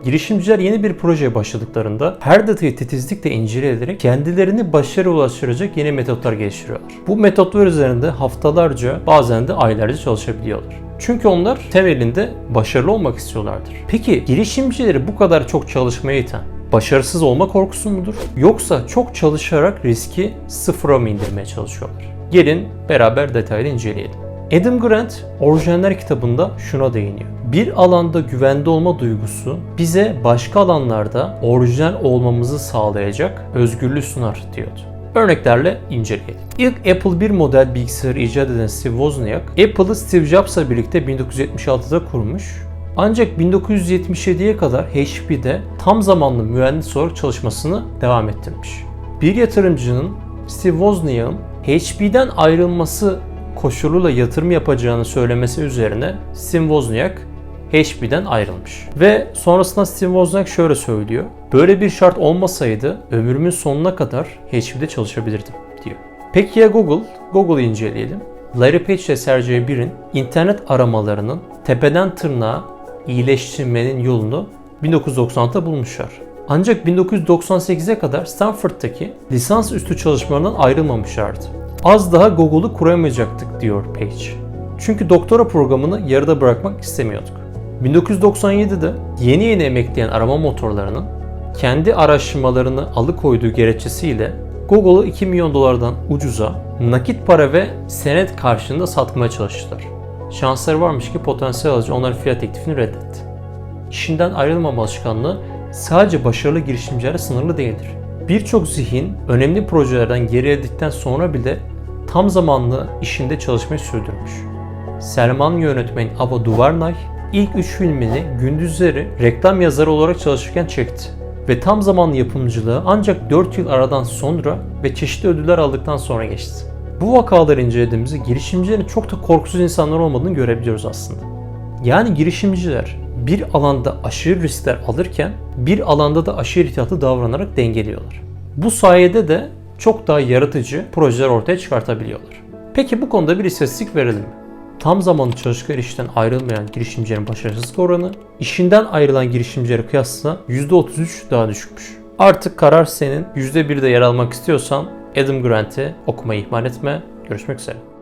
Girişimciler yeni bir projeye başladıklarında her detayı titizlikle inceleyerek kendilerini başarıya ulaştıracak yeni metotlar geliştiriyorlar. Bu metotlar üzerinde haftalarca, bazen de aylarca çalışabiliyorlar. Çünkü onlar temelinde başarılı olmak istiyorlardır. Peki girişimcileri bu kadar çok çalışmaya iten başarısız olma korkusu mudur? Yoksa çok çalışarak riski sıfıra mı indirmeye çalışıyorlar? Gelin beraber detaylı inceleyelim. Adam Grant, Orijinler kitabında şuna değiniyor. Bir alanda güvende olma duygusu bize başka alanlarda orijinal olmamızı sağlayacak özgürlüğü sunar diyordu. Örneklerle inceleyelim. İlk Apple 1 model bilgisayarı icat eden Steve Wozniak, Apple'ı Steve Jobs'la birlikte 1976'da kurmuş. Ancak 1977'ye kadar HP'de tam zamanlı mühendis olarak çalışmasını devam ettirmiş. Bir yatırımcının Steve Wozniak'ın HP'den ayrılması koşuluyla yatırım yapacağını söylemesi üzerine Steve Wozniak HP'den ayrılmış. Ve sonrasında Steve Wozniak şöyle söylüyor. Böyle bir şart olmasaydı ömrümün sonuna kadar HP'de çalışabilirdim diyor. Peki ya Google? Google'ı inceleyelim. Larry Page ile Sergey Brin internet aramalarının tepeden tırnağa iyileştirmenin yolunu 1996'da bulmuşlar. Ancak 1998'e kadar Stanford'daki lisans üstü çalışmalarından ayrılmamışlardı. Az daha Google'u kuramayacaktık diyor Page. Çünkü doktora programını yarıda bırakmak istemiyorduk. 1997'de yeni emekleyen arama motorlarının kendi araştırmalarını alıkoyduğu gerekçesiyle Google'u 2 milyon dolardan ucuza nakit para ve senet karşılığında satmaya çalıştılar. Şansları varmış ki potansiyel alıcı onların fiyat teklifini reddetti. İşinden ayrılmama alışkanlığı sadece başarılı girişimcilere sınırlı değildir. Birçok zihin önemli projelerden gerilediğinden sonra bile tam zamanlı işinde çalışmayı sürdürmüş. Selman yönetmen Ava DuVernay ilk 3 filmini gündüzleri reklam yazarı olarak çalışırken çekti. Ve tam zamanlı yapımcılığı ancak 4 yıl aradan sonra ve çeşitli ödüller aldıktan sonra geçti. Bu vakaları incelediğimizde girişimcilerin çok da korkusuz insanlar olmadığını görebiliyoruz aslında. Yani girişimciler bir alanda aşırı riskler alırken bir alanda da aşırı ihtiyatlı davranarak dengeliyorlar. Bu sayede de çok daha yaratıcı projeler ortaya çıkartabiliyorlar. Peki bu konuda bir istatistik verelim mi? Tam zamanlı çalıştıkları işten ayrılmayan girişimcilerin başarısızlık oranı, işinden ayrılan girişimcilere kıyasla %33 daha düşükmüş. Artık karar senin. %1'de yer almak istiyorsan Adam Grant'i okumayı ihmal etme. Görüşmek üzere.